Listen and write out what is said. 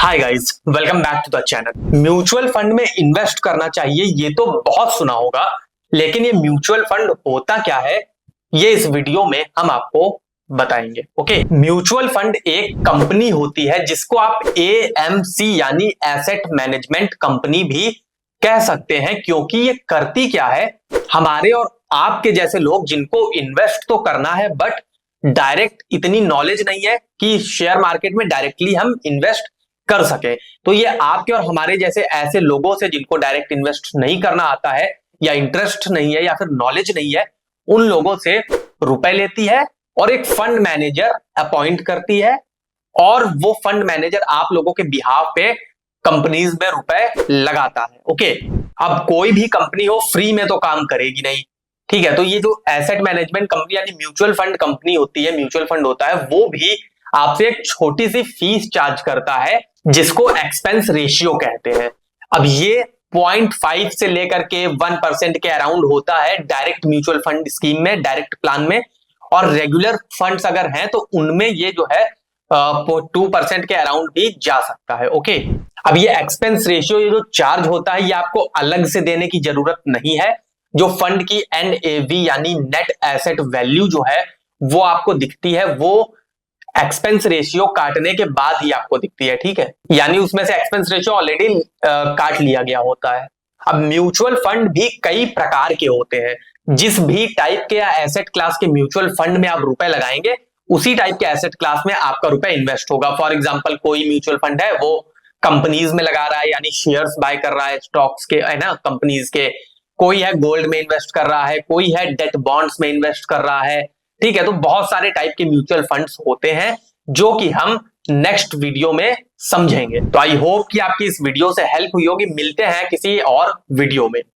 Hi guys, welcome back to the channel. Mutual fund में invest करना चाहिए ये तो बहुत सुना होगा, लेकिन ये म्यूचुअल फंड होता क्या है ये इस वीडियो में हम आपको बताएंगे। ओके, म्यूचुअल फंड एक कंपनी होती है जिसको आप एएमसी यानी एसेट मैनेजमेंट कंपनी भी कह सकते हैं, क्योंकि ये करती क्या है, हमारे और आपके जैसे लोग जिनको इन्वेस्ट तो करना है बट डायरेक्ट इतनी नॉलेज नहीं है कि शेयर मार्केट में डायरेक्टली हम इन्वेस्ट कर सके, तो ये आपके और हमारे जैसे ऐसे लोगों से जिनको डायरेक्ट इन्वेस्ट नहीं करना आता है या इंटरेस्ट नहीं है या फिर नॉलेज नहीं है, उन लोगों से रुपए लेती है और एक फंड मैनेजर अपॉइंट करती है और वो फंड मैनेजर आप लोगों के बिहाफ पे कंपनीज में रुपए लगाता है। ओके, अब कोई भी कंपनी हो फ्री में तो काम करेगी नहीं, ठीक है। तो ये जो एसेट मैनेजमेंट कंपनी यानी म्यूचुअल फंड कंपनी होती है, म्यूचुअल फंड होता है, वो भी आपसे एक छोटी सी फीस चार्ज करता है जिसको एक्सपेंस रेशियो कहते हैं। अब ये 0.5 से लेकर के 1% के अराउंड होता है डायरेक्ट म्यूचुअल फंड स्कीम में, डायरेक्ट प्लान में, और रेगुलर फंड्स अगर हैं तो उनमें ये जो है 2% के अराउंड भी जा सकता है। ओके, अब ये एक्सपेंस रेशियो, ये जो चार्ज होता है, ये आपको अलग से देने की जरूरत नहीं है। जो फंड की एनएवी यानी नेट एसेट वैल्यू जो है वो आपको दिखती है, वो एक्सपेंस रेशियो काटने के बाद ही आपको दिखती है, ठीक है। यानी उसमें से एक्सपेंस रेशियो ऑलरेडी काट लिया गया होता है। अब म्यूचुअल फंड भी कई प्रकार के होते हैं, जिस भी टाइप के या एसेट क्लास के म्यूचुअल फंड में आप रुपए लगाएंगे उसी टाइप के एसेट क्लास में आपका रुपए इन्वेस्ट होगा। फॉर एग्जांपल, कोई म्यूचुअल फंड है वो कंपनीज में लगा रहा है यानी शेयर्स बाय कर रहा है स्टॉक्स के, है ना, कंपनीज के। कोई है गोल्ड में इन्वेस्ट कर रहा है, कोई है डेट बॉन्ड्स में इन्वेस्ट कर रहा है, ठीक है। तो बहुत सारे टाइप के म्यूचुअल फंड्स होते हैं जो कि हम नेक्स्ट वीडियो में समझेंगे। तो आई होप कि आपकी इस वीडियो से हेल्प हुई होगी। मिलते हैं किसी और वीडियो में।